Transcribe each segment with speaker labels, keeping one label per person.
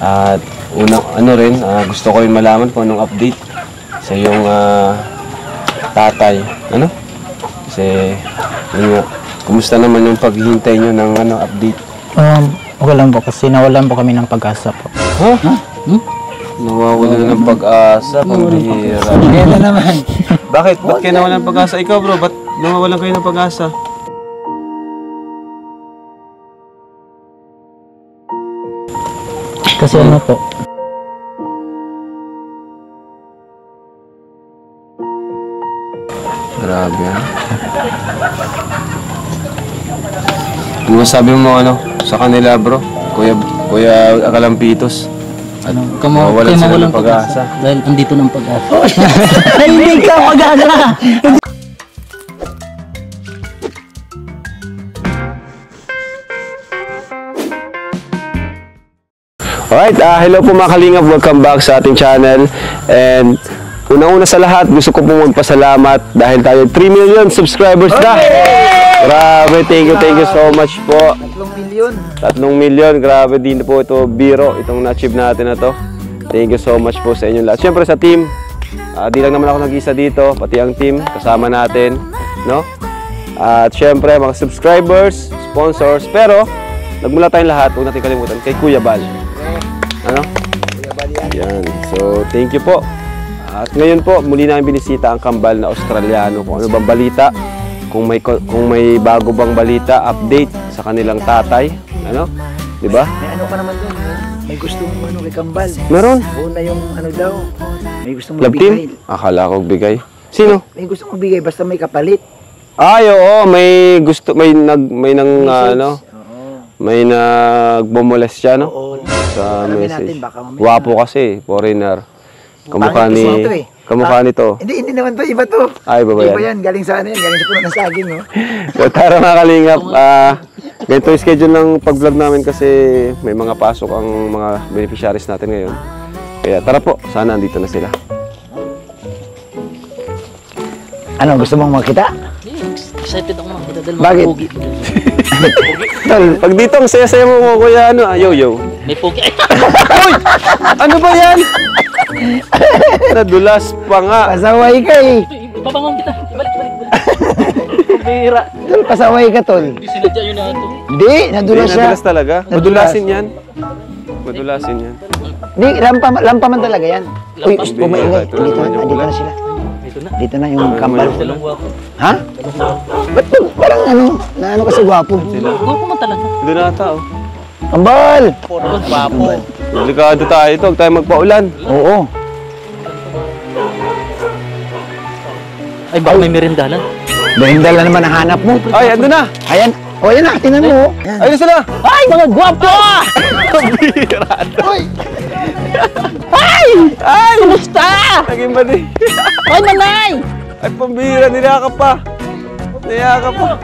Speaker 1: At gusto ko rin malaman kung anong update sa iyong tatay. Ano? Kasi, kumusta naman yung paghihintay nyo ng update?
Speaker 2: Okay lang po kasi nawalan po kami ng pag-asa po.
Speaker 1: Ha? Nawawala na ng pag-asa, pambihira.
Speaker 3: Ayan na naman.
Speaker 1: Bakit? Ba't kayo nawalan ng pag-asa? Ikaw bro, ba't nawawalan kayo ng pag-asa?
Speaker 2: Kasi ano po,
Speaker 1: grabe ha? Ano sabi mo sa kanila bro? Kuya Akalampitos? At mawalan sila ng pag-asa.
Speaker 3: Dahil andito ng pag-asa.
Speaker 2: hindi ka mag-asa!
Speaker 1: Alright, hello po mga kalingap, welcome back sa ating channel. And unang-una sa lahat, gusto ko pong magpasalamat dahil tayo 3 million subscribers na. Grabe, thank you so much po. 3 million, grabe din po ito, biro, itong na-achieve natin na to. Thank you so much po sa inyong lahat. Siyempre sa team, di lang naman ako nag-isa dito, pati ang team, kasama natin, no? At siyempre mga subscribers, sponsors, pero nagmula tayong lahat, huwag natin kalimutan, kay Kuya Bal. Ano? Yan. So, thank you po. At ngayon po, muli namin binisita ang kambal na Australiano. Kung ano bang balita, kung may bago bang balita, update sa kanilang tatay. Ano? Diba?
Speaker 3: May ano ka naman doon, may gusto mong kay Kambal.
Speaker 1: Meron?
Speaker 3: Una yung daw, may gusto mong
Speaker 1: Love
Speaker 3: bigay.
Speaker 1: team? Akala ko bigay. Sino?
Speaker 3: May gusto mong bigay, basta may kapalit.
Speaker 1: Ay, oo. May nagbumulas siya, no?
Speaker 3: Oo.
Speaker 1: Sa
Speaker 3: Alamin
Speaker 1: message.
Speaker 3: natin, baka mamaya.
Speaker 1: Guwapo kasi, foreigner. Kamukha
Speaker 3: Pangit kasi ito eh.
Speaker 1: Kamukha nito.
Speaker 3: Hindi naman to, iba to.
Speaker 1: Ay, iba ba yan?
Speaker 3: Iba yan, galing sa galing sa puno ng saging, no?
Speaker 1: So, tara mga kalingap, ganito yung schedule ng pag-vlog namin kasi may mga pasok ang mga beneficiaries natin ngayon. Kaya tara po, sana andito na sila.
Speaker 3: Ano, gusto mong makita? Excited ako makita dahil
Speaker 1: Bakit?
Speaker 3: pogi.
Speaker 1: Tol, pag dito ang saya-saya mo kuya, yo.
Speaker 3: May pogi.
Speaker 1: Uy! Ano ba yan? Nadulas pa nga.
Speaker 3: Pasaway ka eh.
Speaker 4: Babangon kita. Balik.
Speaker 3: Pira. Tol, pasaway ka, tol.
Speaker 4: Hindi sinadya yun na ito.
Speaker 3: Hindi, nadulas siya.
Speaker 1: Nadulas talaga. Madulasin yan. Madulasin yan.
Speaker 3: Hindi, lampa man talaga yan. Uy, umaingay.
Speaker 1: Ito na
Speaker 3: Dito
Speaker 1: naman yung
Speaker 3: na
Speaker 1: ulan.
Speaker 3: sila. Dito na yung kambal.
Speaker 4: Dalawang guwapo.
Speaker 3: Ha? Ba't parang ano kasi gwapo?
Speaker 4: Guwapo man talaga.
Speaker 1: Doon na ata, oh.
Speaker 3: Kambal!
Speaker 4: Guwapo.
Speaker 1: Delikado tayo ito. Huwag tayo magpaulan.
Speaker 3: Oo.
Speaker 4: Ay, baka may merindalan.
Speaker 3: Dahil na naman ang hanap mo.
Speaker 1: Ay, ando na.
Speaker 3: Ayan. O, ayan na. Tingnan mo.
Speaker 1: Ayun sila.
Speaker 4: Ay, mga guwapo!
Speaker 3: Uy!
Speaker 1: Ay!
Speaker 4: Kumusta?
Speaker 1: Naging mali.
Speaker 4: Ay, manay!
Speaker 1: Ay, pambira. Niyakap pa. Niyakap pa.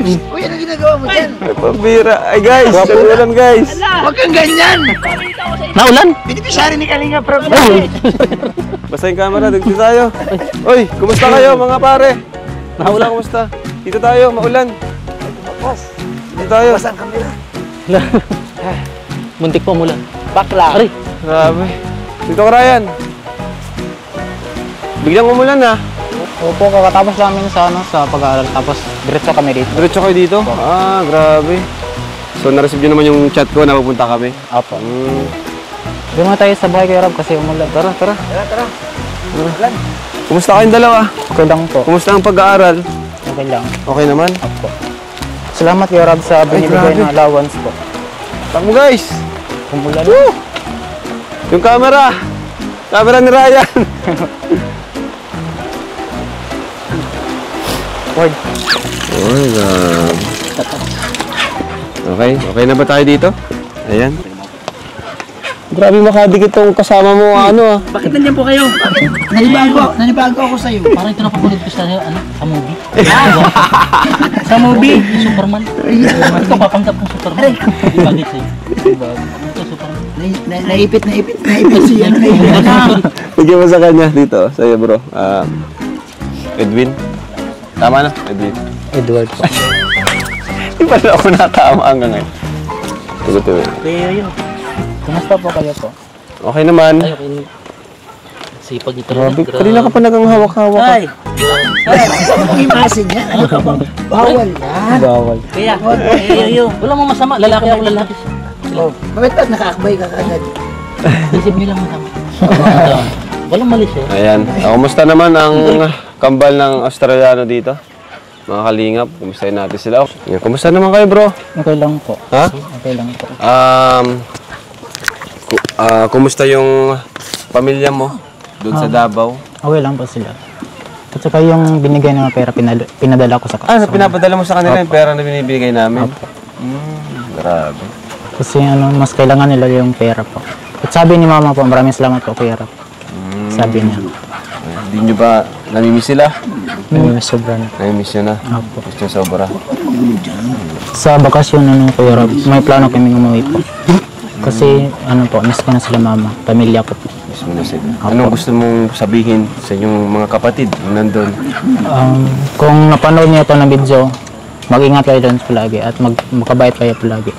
Speaker 3: Uy, ano ginagawa mo dyan?
Speaker 1: Ay, pambira. Ay, guys. Ulan, guys.
Speaker 3: Huwag kang ganyan!
Speaker 4: Naulan?
Speaker 3: Binipisari ni Kalinga, bro.
Speaker 1: Basta yung camera. Dito tayo. Uy, kumusta kayo mga pare?
Speaker 4: Naulan.
Speaker 1: Kumusta? Dito tayo. Maulan. Dito tayo.
Speaker 3: Basta ang kamera.
Speaker 4: Muntik pa umulan.
Speaker 3: Bakla.
Speaker 4: Aray,
Speaker 1: Grabe. Dito ka, Ryan. Biglang umulan na.
Speaker 2: Opo, kakatapos namin sa pag-aaral. Tapos diretso kami dito.
Speaker 1: Diretso kayo dito? Ah, grabe. So, na-receive nyo naman yung chat ko na pupunta kami.
Speaker 2: Opo. Doon muna tayo sa bahay kay Rob kasi umulan.
Speaker 1: Tara.
Speaker 3: Tara.
Speaker 1: Kumusta kayong dalawa?
Speaker 2: Okay lang po.
Speaker 1: Kumusta ang pag-aaral?
Speaker 2: Okay lang.
Speaker 1: Okay naman?
Speaker 2: Opo. Salamat kay Rob sa binibigay
Speaker 1: grabe.
Speaker 2: na allowance po.
Speaker 1: Takbo guys!
Speaker 2: Umulan.
Speaker 1: Yung camera! Camera ni Ryan!
Speaker 2: Word.
Speaker 1: Oh, grabe. Okay na ba tayo dito? Ayan. Grabe makadikit tong kasama mo,
Speaker 3: Bakit nandiyan po kayo? Nanibago ako sa'yo.
Speaker 4: parang ito napapanood ko sa movie.
Speaker 3: Sa movie?
Speaker 4: Superman. Ito papanggap ng Superman. Di bagay sa'yo. Ito Superman.
Speaker 3: Naipit siya.
Speaker 1: Bigyan mo sa kanya dito, sa'yo bro. Edwin. Tama na, Edwin.
Speaker 2: Edward po.
Speaker 1: Di pa na ako natama hanggang ngayon. Sagutin mo.
Speaker 4: Kaya yun.
Speaker 2: Kumusta po kayo po?
Speaker 1: Okay naman.
Speaker 4: Ay, okay. Sipag ito.
Speaker 1: Grabe, kanina ka pa naganghawak-hawak.
Speaker 4: Ay!
Speaker 3: Imasin niya. Ano ka ba? Bawal yan.
Speaker 2: Bawal.
Speaker 4: Kaya, yun. Wala mo masama. Lalaki ako lalaki.
Speaker 3: Oh, bakit pa nakakbay ka kagad?
Speaker 4: Isip nyo lang masama. Walang mali siya.
Speaker 1: Ayan. Kumusta naman ang kambal ng Australiano dito? Mga kalingap, kumustahin natin sila. Yan, kumusta naman kayo, bro?
Speaker 2: Okay lang po.
Speaker 1: Ha?
Speaker 2: Okay lang po.
Speaker 1: Kumusta yung pamilya mo doon sa Davao?
Speaker 2: Okay lang po sila. At saka yung binigay na pera, pinadala ko sa
Speaker 1: Pinapadala mo sa kanila yung pera na binibigay namin? Grabe.
Speaker 2: Kasi mas kailangan nila yung pera po. At sabi ni mama po, maraming salamat po, Kuya Rap. Sabi niya.
Speaker 1: Hindi nyo ba namimiss sila?
Speaker 2: Sobra na.
Speaker 1: Namimiss nyo na?
Speaker 2: Opo.
Speaker 1: Gusto nyo sobra?
Speaker 2: Sa bakasyon, Kuya Rap, may plano kami umuwi po. Kasi, miss ko na sila mama, pamilya ko po.
Speaker 1: Miss mo na sila. Anong gusto mong sabihin sa inyong mga kapatid na nandun?
Speaker 2: Kung napanood niyo ito na video, mag-ingat kayo doon palagi at makabait kayo palagi.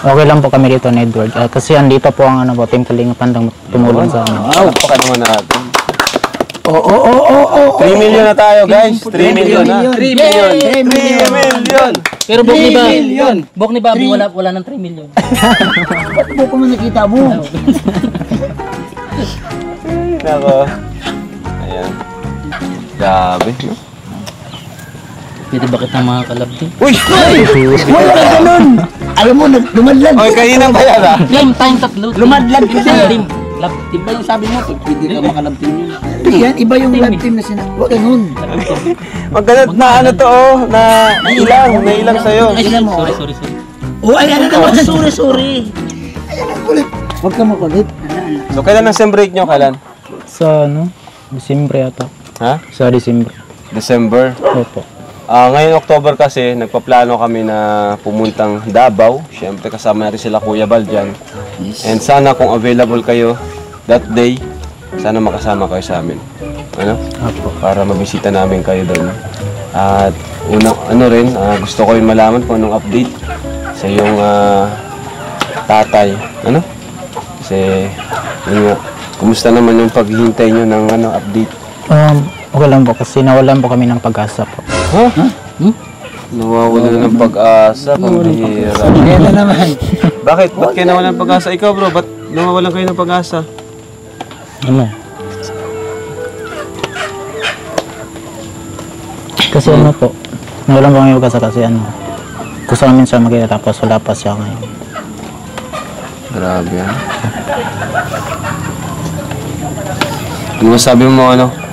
Speaker 2: Okay lang po kami dito ni Edward. Kasi andito po ang Team Kalingap handang tumulong sa amin.
Speaker 1: Wow! Paka naman natin. 3 million na tayo, guys. 3 million na.
Speaker 3: 3 million. 3 million.
Speaker 4: Pero Bok ni Bobby, wala ng 3 million.
Speaker 3: Ba't mo ko man nakita mo?
Speaker 1: Nako. Ayan. Grabe, no?
Speaker 4: Pwede ba kitang mga kalabdi?
Speaker 1: Uy!
Speaker 3: Wala ka ganun. Alam mo, lumadlad.
Speaker 1: Oy, kanina pa yan, ah.
Speaker 4: Game time tatlo.
Speaker 3: Lumadlad ka siya.
Speaker 4: Team. Lab team. Ba yung sabi mo? Pwede ka makalab team yun.
Speaker 3: Yan, iba yung love team na sinabi. Huwag ganun.
Speaker 1: Magkalat na ano to, oh, na ilang sa'yo.
Speaker 4: Ay, sorry.
Speaker 3: Oh, ayan na naman. Sorry. Ayan ang kulit. Huwag ka makulit.
Speaker 1: So, kailan ang sem break nyo? Kailan?
Speaker 2: Sa Disyembre ata.
Speaker 1: Ha?
Speaker 2: Sa Disyembre.
Speaker 1: December.
Speaker 2: Opo.
Speaker 1: Ngayon October kasi, nagpaplano kami na pumuntang Davao. Siyempre kasama natin sila Kuya Bal dyan. And sana kung available kayo that day, sana makasama kayo sa amin. Ano?
Speaker 2: Opo.
Speaker 1: Para mabisita namin kayo doon. At gusto ko rin malaman kung anong update sa iyong tatay. Ano? Kasi, yun nga, kumusta naman yung paghihintay nyo ng update?
Speaker 2: Okay lang po kasi nawalan po kami ng pag-asa po.
Speaker 1: Ha? Nawawala na ng pag-asa, pambihira.
Speaker 3: Ayan na naman.
Speaker 1: Bakit? Ba't kayo nawalan ng pag-asa? Ikaw bro, ba't nawawalan kayo ng pag-asa?
Speaker 2: Kasi po, nawalan po kami ng pag-asa kasi gusto namin siya magkita tapos wala pa siya ngayon.
Speaker 1: Grabe yan. Ano masabi mo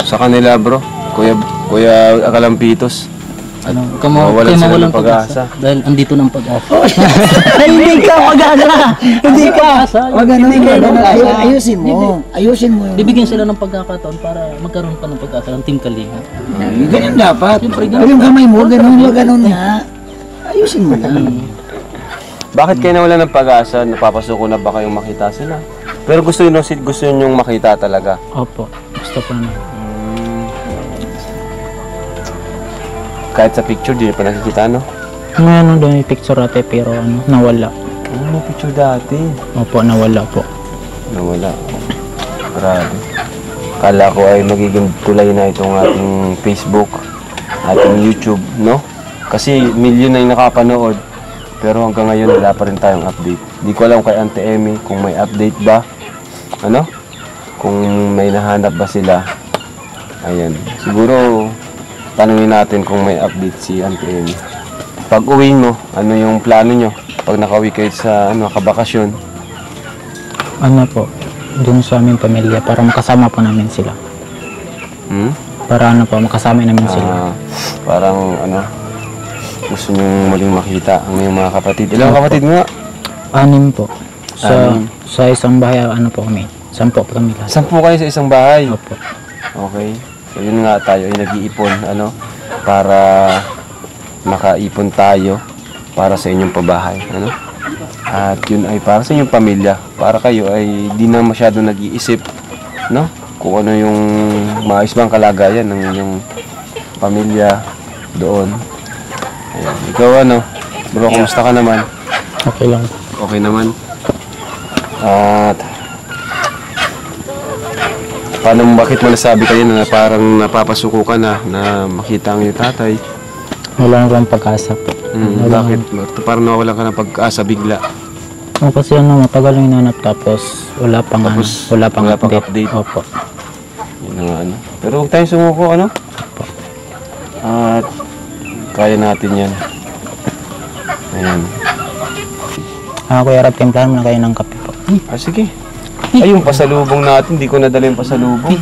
Speaker 1: sa kanila bro? Kuya Akalampitos. Mawalan sila ng pag-asa.
Speaker 4: Dahil andito ng pag-asa.
Speaker 3: Hindi ka mag-asa. Hindi ka. Huwag ganun. Ayusin mo. Ayusin mo.
Speaker 4: Bibigyan sila ng pagkakataon para magkaroon pa ng pag-asa ng Team Kalingap.
Speaker 3: Ganun dapat. Huwag yung kamay mo. Ganun. Huwag ganun nga. Ayusin mo lang.
Speaker 1: Bakit kayo nawalan ng pag-asa? Napapasuko na ba kayong makita sila? Pero gusto nyo makita talaga.
Speaker 2: Opo, gusto po namin.
Speaker 1: Kahit sa picture, di pa nakikita, no?
Speaker 2: May doon may picture ate pero nawala.
Speaker 1: May picture dati.
Speaker 2: Opo, nawala po.
Speaker 1: Nawala. Grabe. Kala ko ay magiging tulay na itong ating Facebook, ating YouTube, no? Kasi milyon na yung nakapanood. Pero hanggang ngayon wala pa rin tayong update. Di ko alam kay Auntie Emmy kung may update ba. Ano? Kung may nahanap ba sila. Ayan. Siguro tanungin natin kung may update si Auntie Emmy. Pag uwi mo, ano yung plano nyo? Pag nakauwi kayo sa kabakasyon?
Speaker 2: Po, dun sa aming pamilya para makasama po namin sila. Para makasama namin sila.
Speaker 1: Parang gusto nyo muling makita ang iyong mga kapatid. Ilang kapatid nga?
Speaker 2: 6 po. Sa isang bahay, po kami. 10 po kami lahat.
Speaker 1: 10 kayo sa isang bahay?
Speaker 2: Opo.
Speaker 1: Okay. So yun nga tayo ay nag-iipon para makaipon tayo para sa inyong pabahay, At yun ay para sa inyong pamilya, para kayo ay di na masyado nag-iisip, kung ano yung maayos bang kalagayan ng inyong pamilya doon. Ayan. Ikaw bro, kumusta ka naman?
Speaker 2: Okay lang.
Speaker 1: okay naman. At bakit mo nasabi kayo na parang napapasuko ka na makita ang iyong tatay?
Speaker 2: Wala na pong pag-asa po.
Speaker 1: Bakit? Parang nawawalan ka ng pag-asa bigla.
Speaker 2: Kasi matagal yung hinanap tapos wala pang update. Opo.
Speaker 1: Yun na nga, ano. Pero huwag tayong sumuko, ano? At kaya natin yan. Ayan.
Speaker 2: Kuya Rab, timplahan mo na kayo ng kape po.
Speaker 1: Sige. Ay, yung pasalubong natin, di ko nadala yung pasalubong.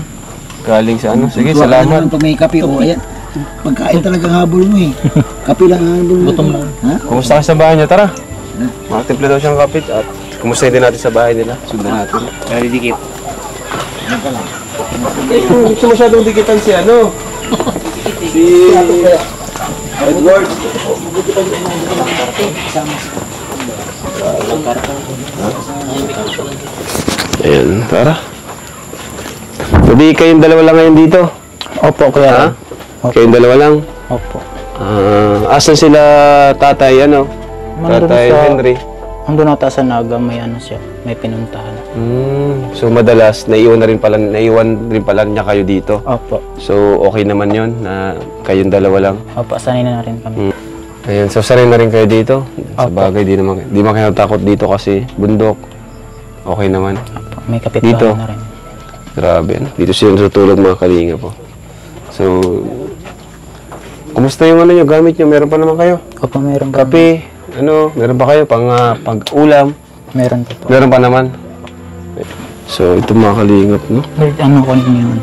Speaker 1: Galing sa ano. Sige, salamat.
Speaker 3: Pag may kape, ayan. Pagkain talagang habol mo eh. Kape lang ang habol mo.
Speaker 4: Gutom lang.
Speaker 3: Ha?
Speaker 1: Kumusta ka sa bahay niya? Tara. Makatimpla daw siyang kapit at kumusta din natin sa bahay nila. Sundan natin.
Speaker 4: Kaya didikit.
Speaker 1: Hindi siya masyadong dikitan si ano. Si Edward. Ayan, tara. Jadi kayong dalawa lang ngayon dito?
Speaker 2: Opo, Kuya Rab.
Speaker 1: Kayong dalawa lang?
Speaker 2: Opo.
Speaker 1: Asan sila tatay, ano? Tatay Henry?
Speaker 2: Andun ata sa Naga, may ano siya, may pinuntahan.
Speaker 1: So madalas, naiwan rin pala niya kayo dito?
Speaker 2: Opo.
Speaker 1: So okay naman yon na kayong dalawa lang?
Speaker 2: Opo, sanay na rin kami.
Speaker 1: Ayan, so sanay na rin kayo dito? Sa
Speaker 2: Opo.
Speaker 1: bagay, di naman kayo takot dito kasi bundok. Okay naman.
Speaker 2: Opo, may kapitbahay
Speaker 1: Dito?
Speaker 2: na rin.
Speaker 1: Grabe, ano? Dito sila natutulog mga kalinga po. So, kumusta yung ano nyo, gamit nyo? Meron pa naman kayo?
Speaker 2: Opo, meron kami.
Speaker 1: Kape, ano, meron pa kayo pag-ulam?
Speaker 2: Meron pa po.
Speaker 1: Meron pa naman. So, ito mga kalingap, no?
Speaker 2: Ano ko yun?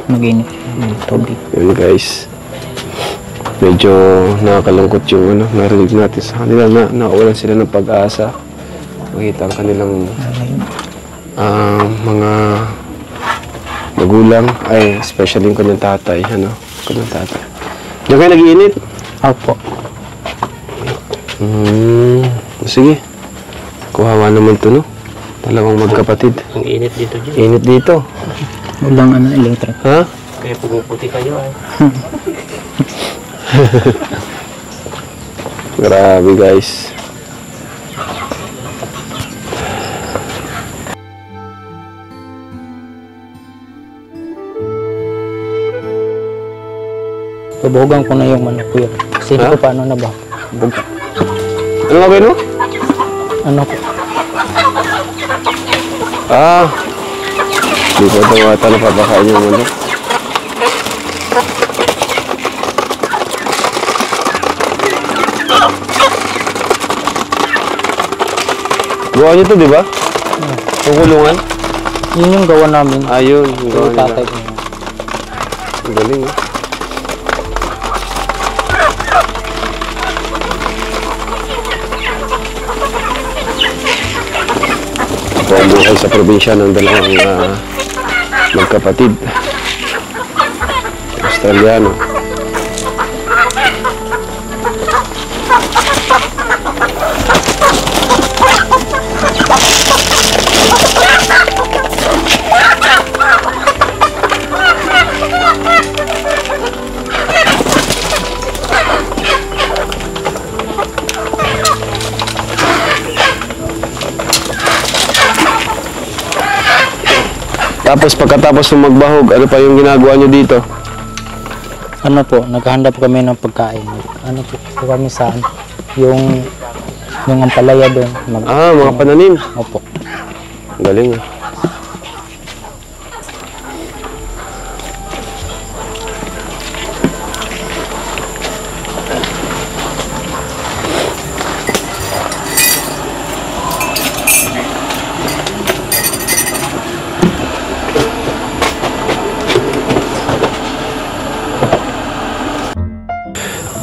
Speaker 2: Mag-init yung tubig.
Speaker 1: Yun guys. Medyo nakakalungkot yung ano, narinig natin sa kanila na nawalan sila ng pag-asa. Makita ang kanilang mga magulang, ay especially yung kanyang tatay, ano, kanyang tatay. Diyan kayo nag-iinit?
Speaker 2: Opo.
Speaker 1: Sige. Kuhawa naman to, no? Dalawang magkapatid.
Speaker 4: Ang init dito dyan.
Speaker 1: Init dito.
Speaker 2: Walang electric.
Speaker 1: Ha?
Speaker 4: Kaya pumuputi kayo ay.
Speaker 1: Grabe guys.
Speaker 2: Pabuhugan ko na yung manok ko yun. Kasi hindi
Speaker 1: Ha?
Speaker 2: ko paano na ba? Buga.
Speaker 1: Ano nga ba yun, no?
Speaker 2: Ano po?
Speaker 1: Di ko daw ata napapakain yung manok. Gawa niyo to, di ba? Yung kulungan?
Speaker 2: Yun yung gawa namin.
Speaker 1: Ayun, yung gawa
Speaker 2: Yung
Speaker 1: nila.
Speaker 2: tatay ko.
Speaker 1: Ang galing, eh. Ito ang buhay sa probinsya ng dalawang magkapatid. Australiano. Tapos pagkatapos ng magbahog, ano pa yung ginagawa nyo dito?
Speaker 2: Ano po, naghahanda po kami ng pagkain. Ano po kami saan? Yung ampalaya doon.
Speaker 1: Mga pananim.
Speaker 2: Opo.
Speaker 1: Galing, ah.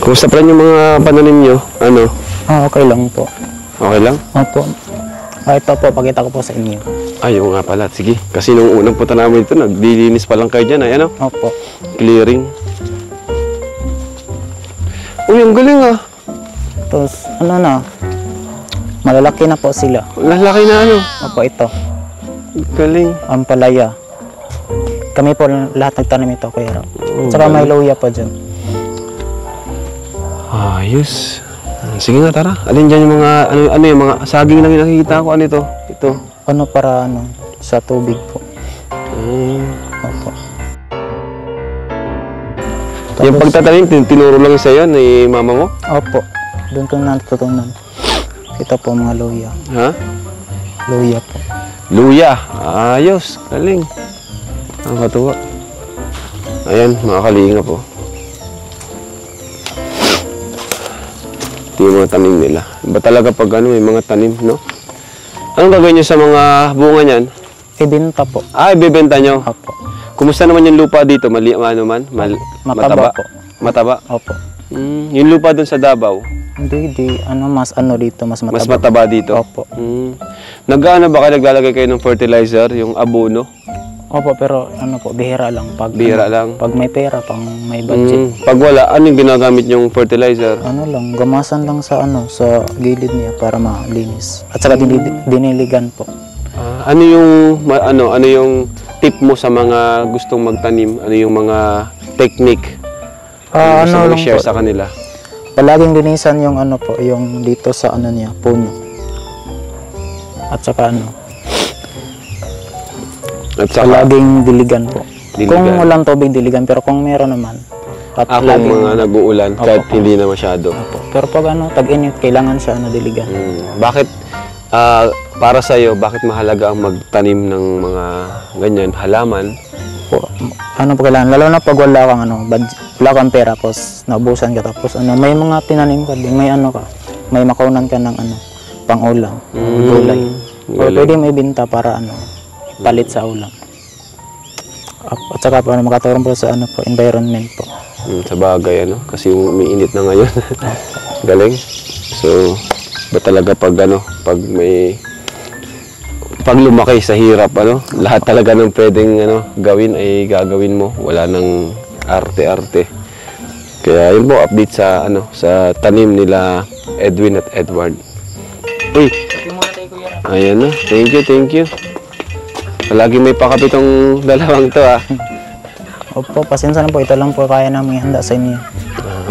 Speaker 1: Kumusta pa rin yung mga pananim nyo? Ano?
Speaker 2: Okay lang po.
Speaker 1: Okay lang?
Speaker 2: Opo. Ito po, pakita ko po sa inyo.
Speaker 1: Ay, oo nga pala. Sige. Kasi nung unang punta namin dito, nagdilinis pa lang kayo dyan. Ay, ano?
Speaker 2: Opo.
Speaker 1: Clearing. Uy, ang galing, ah.
Speaker 2: Tapos, ano na, malalaki na po sila.
Speaker 1: Lalaki na, ano?
Speaker 2: Opo, ito.
Speaker 1: Galing.
Speaker 2: Ampalaya. Kami po lahat nagtanim ito, Kuya Rab. Tsaka may luya po dyan.
Speaker 1: Ayos. Sige nga, tara. Alin dyan yung mga, ano yung mga saging lang yung nakikita ko. Ano ito? Ito.
Speaker 2: Ano para ano, sa tubig po. Opo.
Speaker 1: Yung pagtatanim, tinuro lang sa'yo ni mama mo?
Speaker 2: Opo. Doon ko natutunan. Ito po mga luya.
Speaker 1: Ha?
Speaker 2: Luya po.
Speaker 1: Luya. Ayos. Galing. Ang katuwa. Ayan, mga kalinga po. Ito yung mga tanim nila. Iba talaga pag ano, may mga tanim, no? Anong gagawin nyo sa mga bunga niyan?
Speaker 2: Ibinta po.
Speaker 1: Ibibenta nyo.
Speaker 2: Opo.
Speaker 1: Kumusta naman yung lupa dito?
Speaker 2: Mataba po.
Speaker 1: Mataba?
Speaker 2: Opo.
Speaker 1: Yung lupa doon sa Davao,
Speaker 2: Hindi, ano, mas ano dito, mas mataba.
Speaker 1: mas mataba dito?
Speaker 2: Opo.
Speaker 1: Nag-ano ba kayo, naglalagay kayo ng fertilizer, yung abono?
Speaker 2: Opo, pero ano po, bihira lang. Pag,
Speaker 1: Bihira lang?
Speaker 2: Pag may pera, pang may budget.
Speaker 1: Pag wala, anong ginagamit yung fertilizer?
Speaker 2: Ano lang, gamasan lang sa ano, sa gilid niya para malinis. At saka diniligan po.
Speaker 1: Ano yung tip mo sa mga gustong magtanim? Ano yung mga technique? Gusto
Speaker 2: Ano
Speaker 1: mo
Speaker 2: lang
Speaker 1: i-share
Speaker 2: po,
Speaker 1: sa kanila?
Speaker 2: palaging linisan yung ano po, yung dito sa ano niya, puno. At saka ano,
Speaker 1: At saka,
Speaker 2: palaging diligan po.
Speaker 1: Diligan.
Speaker 2: Kung walang tubig, diligan. Pero kung meron naman, at
Speaker 1: kung
Speaker 2: laging,
Speaker 1: mga nag-uulan, kahit
Speaker 2: Opo.
Speaker 1: hindi na masyado.
Speaker 2: Opo. Pero pag ano, tag-init, kailangan siya ano, diligan.
Speaker 1: Bakit, para sa'yo, bakit mahalaga ang magtanim ng mga ganyan, halaman?
Speaker 2: Po, ano po kailangan, lalo na pag wala kang ano, wala kang pera, tapos naubusan ka, tapos ano, may mga tinanim ka din, may ano ka, may makaunan ka ng ano, pang-ulam, gulay. O pwede mo ibinta para ano, palit sa ulam. At saka po, ano, makatulong po sa ano po, environment po.
Speaker 1: Sa bagay, ano? Kasi umiinit na ngayon. Galing. So, ba talaga pag ano, pag lumaki sa hirap, ano, lahat talaga ng pwedeng ano, gawin ay gagawin mo. Wala nang arte-arte. Kaya yun po, update sa ano, sa tanim nila Edwin at Edward. Uy! Ayan na. Thank you. Palagi may pakapitong dalawang to, ah.
Speaker 2: Opo, pasensya na po, ito lang po kaya namin handa sa inyo.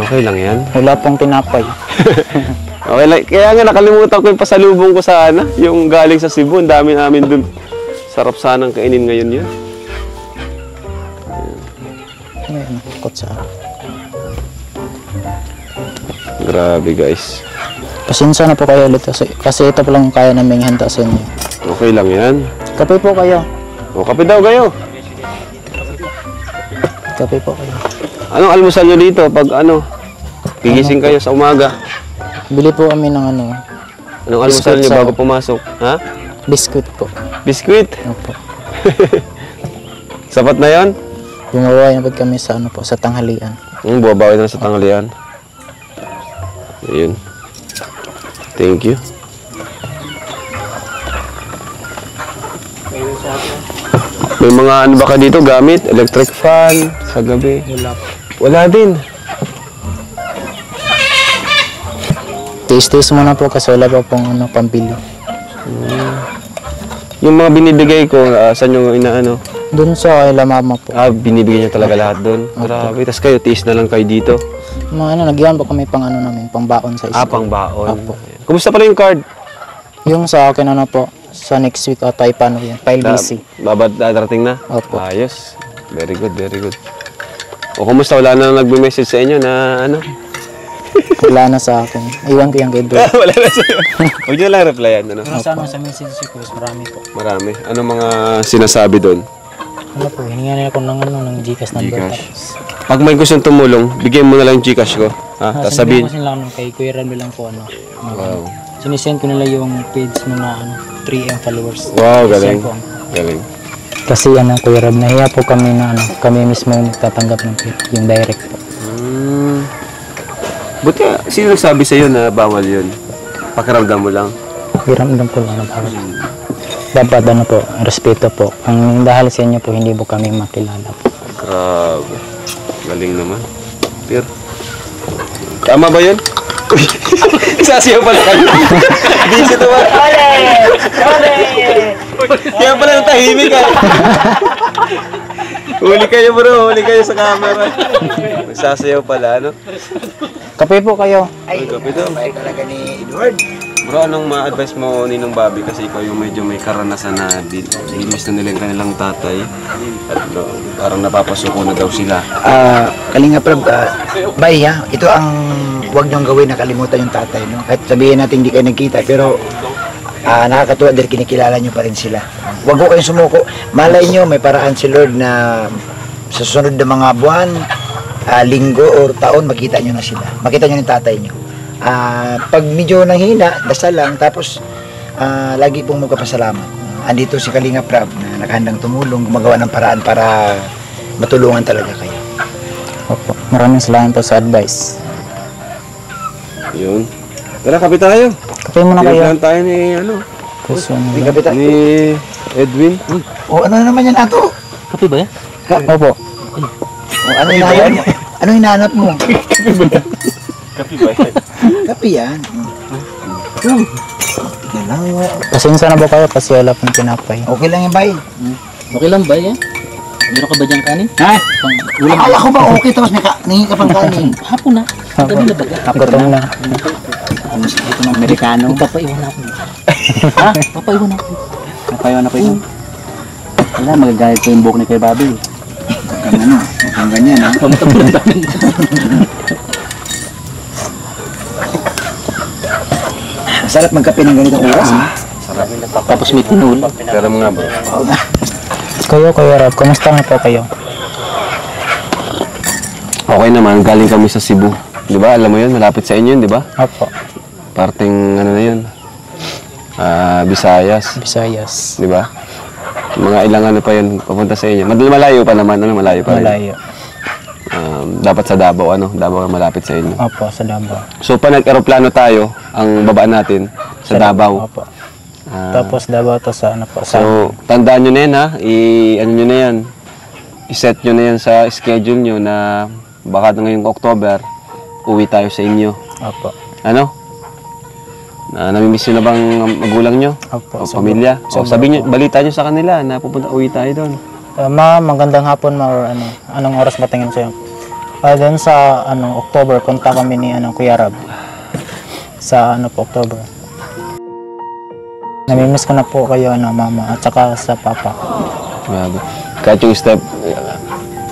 Speaker 1: Okay lang yan.
Speaker 2: Wala pong tinapay.
Speaker 1: Okay lang. Kaya nga nakalimutan ko yung pasalubong ko sana. Yung galing sa Cebu. Ang dami namin dun. Sarap sanang kainin ngayon yun.
Speaker 2: Ayan, kutsara.
Speaker 1: Grabe guys.
Speaker 2: Pasensya na po kayo ulit kasi ito po lang kaya namin handa sa inyo.
Speaker 1: Okay lang yan.
Speaker 2: Kape po kayo.
Speaker 1: O kape daw kayo.
Speaker 2: Kape po kayo.
Speaker 1: Anong almusal nyo dito pag ano? Gigising kayo sa umaga.
Speaker 2: Bili po kami ng ano,
Speaker 1: Anong almusal nyo
Speaker 2: Biscuit sa-
Speaker 1: bago pumasok? Ha?
Speaker 2: biscuit po.
Speaker 1: Biskuit.
Speaker 2: Opo.
Speaker 1: Sapat na yan?
Speaker 2: Bumawayan po kami sa ano po, sa tanghalian.
Speaker 1: Buwabawi na sa tanghalian. Ayun. Thank you. May mga ano ba ka dito gamit? Electric fan sa gabi?
Speaker 2: Wala po.
Speaker 1: Wala din.
Speaker 2: Taste muna po kasi wala pa pong ano, pambili.
Speaker 1: Yung mga binibigay ko, saan yung inaano?
Speaker 2: Doon sa kay mama po.
Speaker 1: Binibigay niya talaga lahat doon. Grabe. Tapos kayo, tiis na lang kayo dito.
Speaker 2: Mga ano, nagyan po kami pang ano namin, pang baon sa school.
Speaker 1: Pang baon.
Speaker 2: Apo.
Speaker 1: Kumusta pala yung card?
Speaker 2: Yung sa akin ano po, sa next week o tayo paano yan, file BC.
Speaker 1: Darating na?
Speaker 2: Opo.
Speaker 1: Ayos. Very good, very good. O kumusta? Wala na nagbe-message sa inyo na ano?
Speaker 2: Wala na sa akin. Iwan ko yung kay Dor.
Speaker 1: Wala na sa'yo. Huwag nyo lang replyan. Ano?
Speaker 4: Pero sa ano, sa message ko, marami po.
Speaker 1: Marami. Ano mga sinasabi doon?
Speaker 2: Ano po, hiningan nila ko ng ano, ng Gcash number.
Speaker 1: Gcash. Pag may gustong tumulong, bigyan mo na lang yung Gcash ko. Tapos sabihin.
Speaker 4: Kasi lang kay Kuya Randy lang po ano.
Speaker 1: Wow.
Speaker 4: Sinisend ko nila yung page mo na ano, 3M followers.
Speaker 1: Wow, galing.
Speaker 4: Send ko.
Speaker 1: Galing.
Speaker 2: Kasi ano, Kuya Rob, nahiya po kami na ano, kami mismo yung tatanggap ng yung direct po.
Speaker 1: Buti, sino nagsabi sa'yo na bawal yun? Pakiramdam mo lang.
Speaker 2: Hiramdam ko lang na bawal. Dapat ano po, respeto po. Ang dahil sa inyo po, hindi po kami makilala po.
Speaker 1: Grabe. Galing naman. Pero, tama ba yun? Uy, isasiyaw pala kayo. Busy naman. Kaya pala natahimik ka. Huli kayo bro, huli kayo sa camera. Nagsasayaw pala, ano?
Speaker 2: Kape po kayo.
Speaker 3: Ay,
Speaker 1: Kape daw.
Speaker 3: ay talaga ni Edward.
Speaker 1: Bro, anong ma-advise mo Ninong Bobby kasi ikaw yung medyo may karanasan na ilis na nila yung kanilang tatay at parang napapasuko na daw sila.
Speaker 3: Kalinga Prab, bay ha, ito ang huwag niyong gawin na kalimutan yung tatay, no? Kahit sabihin natin hindi kayo nagkita, pero nakakatuwa dahil kinikilala niyo pa rin sila. Huwag ko kayong sumuko. Malay niyo, may paraan si Lord na sa susunod na mga buwan, linggo or taon, makita niyo na sila. Makita niyo yung tatay niyo. Pag medyo nanghina, dasal lang, tapos lagi pong magpapasalamat. Andito si Kalinga Prab na nakahandang tumulong, gumagawa ng paraan para matulungan talaga kayo.
Speaker 2: Opo. Maraming salamat po sa advice.
Speaker 1: Yun. Tara, kape tayo.
Speaker 2: Kape muna kayo.
Speaker 1: Pinaplan tayo ni,
Speaker 2: Puso
Speaker 3: Hindi
Speaker 2: nila.
Speaker 3: kapita.
Speaker 1: ni Edwin.
Speaker 3: O ano na naman yan ato?
Speaker 4: Kape ba yan?
Speaker 2: Opo.
Speaker 3: O ano hinahanap mo? Ano hinahanap mo?
Speaker 1: Kape ba yan?
Speaker 3: Kape yan. Tingnan lang.
Speaker 2: Pasensya na po kayo kasi wala pong tinapay.
Speaker 3: Okay lang yan, bay.
Speaker 4: Okay lang ba yan? Meron ka ba diyang kanin?
Speaker 3: Ha?
Speaker 4: Ulam.
Speaker 3: Akala ko ba okay tapos nangingi ka pang kanin?
Speaker 4: Hapon na. Gabi na ba?
Speaker 2: Gutom na.
Speaker 3: Ito ng Amerikano.
Speaker 4: Papaiwan ako. Ha? Papaiwan ako.
Speaker 3: Napaywan na pa yun.
Speaker 4: Wala, magagalit ko yung buhok ni kay Bobby.
Speaker 3: Huwag ano, huwag ganyan ha.
Speaker 4: Pamatapunan namin.
Speaker 3: Sarap magkape ng ganitong oras ha.
Speaker 4: Tapos may tinul.
Speaker 1: Tara mga bro.
Speaker 2: Kayo, Kuya Rob, kumusta na po kayo?
Speaker 1: Okay naman, galing kami sa Cebu. Di ba? Alam mo yun, malapit sa inyo yun, di ba?
Speaker 2: Opo.
Speaker 1: Parting ano na yun. Visayas,
Speaker 2: Visayas.
Speaker 1: di ba? Mga ilang ano pa yun, papunta sa inyo. Malayo pa naman, malayo pa rin.
Speaker 2: Malayo.
Speaker 1: Dapat sa Davao, Davao malapit sa inyo.
Speaker 2: Opo, sa Davao.
Speaker 1: So, pa nag-aeroplano tayo, ang babaan natin sa Davao.
Speaker 2: Opo. Tapos Davao to sa ano po. Sa
Speaker 1: So, tandaan nyo na yan ha, ano nyo na yan, i-set nyo na yan sa schedule nyo na baka ngayong October, uwi tayo sa inyo.
Speaker 2: Opo.
Speaker 1: Ano? Namimiss nyo na bang magulang nyo?
Speaker 2: Opo.
Speaker 1: O pamilya? O sabihin nyo, balita nyo sa kanila na pupunta, uwi tayo doon.
Speaker 2: Ma, magandang hapon ma or ano. Anong oras ba tingin sa'yo? Doon sa October, punta kami ni Kuya Rob. Sa October. Namimiss ko na po kayo mama at saka sa papa.
Speaker 1: Grabe. Kahit yung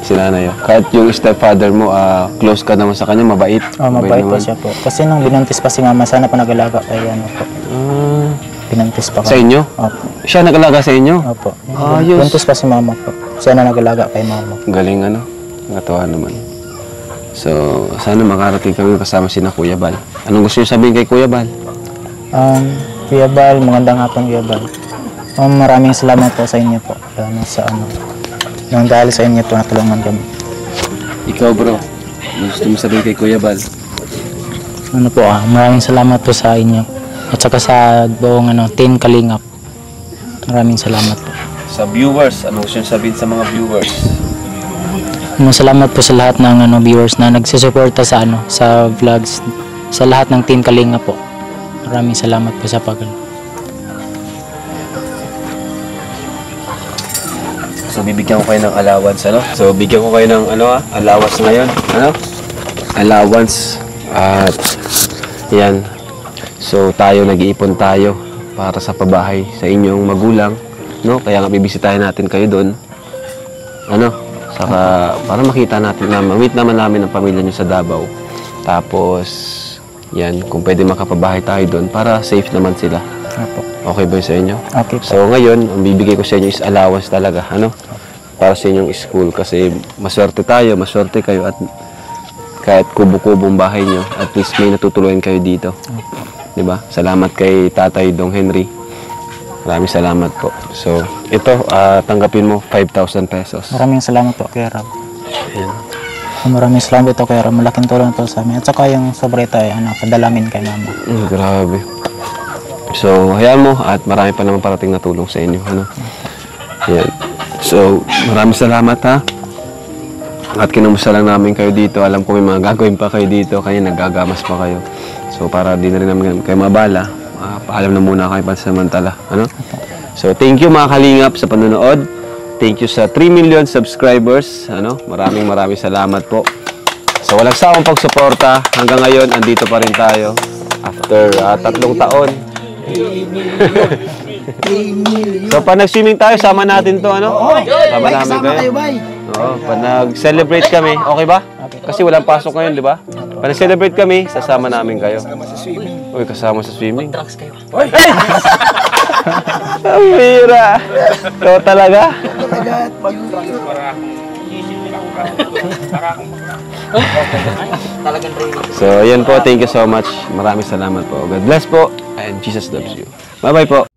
Speaker 1: sinanay, kahit yung stepfather mo, close ka naman sa kanya, mabait.
Speaker 2: Mabait po
Speaker 1: naman.
Speaker 2: siya po. Kasi nung binuntis pa si mama, sana pa nag-alaga kay po. Binuntis pa
Speaker 1: Sa
Speaker 2: kami.
Speaker 1: inyo?
Speaker 2: Opo.
Speaker 1: Siya nag-alaga sa inyo?
Speaker 2: Opo.
Speaker 1: Ayos.
Speaker 2: Binuntis pa si mama po. Siya na nag-alaga kay mama.
Speaker 1: Galing Nakatawa naman. So, sana makarating kami kasama si Kuya Bal. Anong gusto niyo sabihin kay Kuya Bal?
Speaker 2: Kuya Bal, magandang hapon Kuya Bal. Maraming salamat po sa inyo po. Sa nang dahil sa inyo po natulungan kami.
Speaker 1: Ikaw bro, ano gusto mo sabihin kay Kuya Bal?
Speaker 2: Maraming salamat po sa inyo. At saka sa buong Team Kalingap. Maraming salamat po.
Speaker 1: Sa viewers, ano gusto niyo sabihin sa mga viewers?
Speaker 2: Salamat po sa lahat ng viewers na nagsusuporta sa sa vlogs, sa lahat ng Team Kalinga po. Maraming salamat po sa
Speaker 1: So bibigyan ko kayo ng allowance, So bigyan ko kayo ng allowance ngayon, Allowance at yan. So tayo nag-iipon tayo para sa pabahay sa inyong magulang, Kaya nga bibisitahin natin kayo doon. Saka para makita natin na ma-meet naman namin ang pamilya nyo sa Davao. Tapos yan, kung pwede makapabahay tayo doon para safe naman sila.
Speaker 2: Opo.
Speaker 1: Okay ba yun sa inyo?
Speaker 2: Okay po.
Speaker 1: So ngayon, ang bibigay ko sa inyo is allowance talaga, para sa inyong school kasi maswerte tayo, maswerte kayo at kahit kubo-kubong bahay nyo, at least may natutuluyan kayo dito. Di ba? Salamat kay Tatay Dong Henry. Maraming salamat po. So, ito, tanggapin mo 5,000 pesos.
Speaker 2: Maraming salamat po Kuya Rob.
Speaker 1: Ayan.
Speaker 2: Maraming salamat po Kuya Rob. Malaking tulong po sa amin. At saka yung sobre tayo, padalamin kay mama.
Speaker 1: Grabe. So, hayaan mo at marami pa naman parating na tulong sa inyo. Ayan. So, maraming salamat ha. At kinumusta lang namin kayo dito. Alam ko may mga gagawin pa kayo dito. Kaya nagagamas pa kayo. So, para di na rin namin kayo mabala, paalam na muna kayo pansamantala. So, thank you mga Kalingap sa panonood. Thank you sa 3 million subscribers. Maraming salamat po sa So walang sawang pagsuporta. Hanggang ngayon, andito pa rin tayo. After 3 taon. So pag nag-swimming tayo, sama natin to, ano? Sama
Speaker 3: Bay,
Speaker 1: namin
Speaker 3: kasama kayo,
Speaker 1: kayo.
Speaker 3: bay.
Speaker 1: Oo, pag nag-celebrate kami, okay ba? Kasi walang pasok ngayon, di ba? Pag nag-celebrate kami, sasama namin kayo. Uy, kasama sa swimming.
Speaker 4: Drugs kayo.
Speaker 1: Ang bira. Ito talaga. So, yan po. Thank you so much. Maraming salamat po. God bless po. And Jesus loves you. Bye-bye po.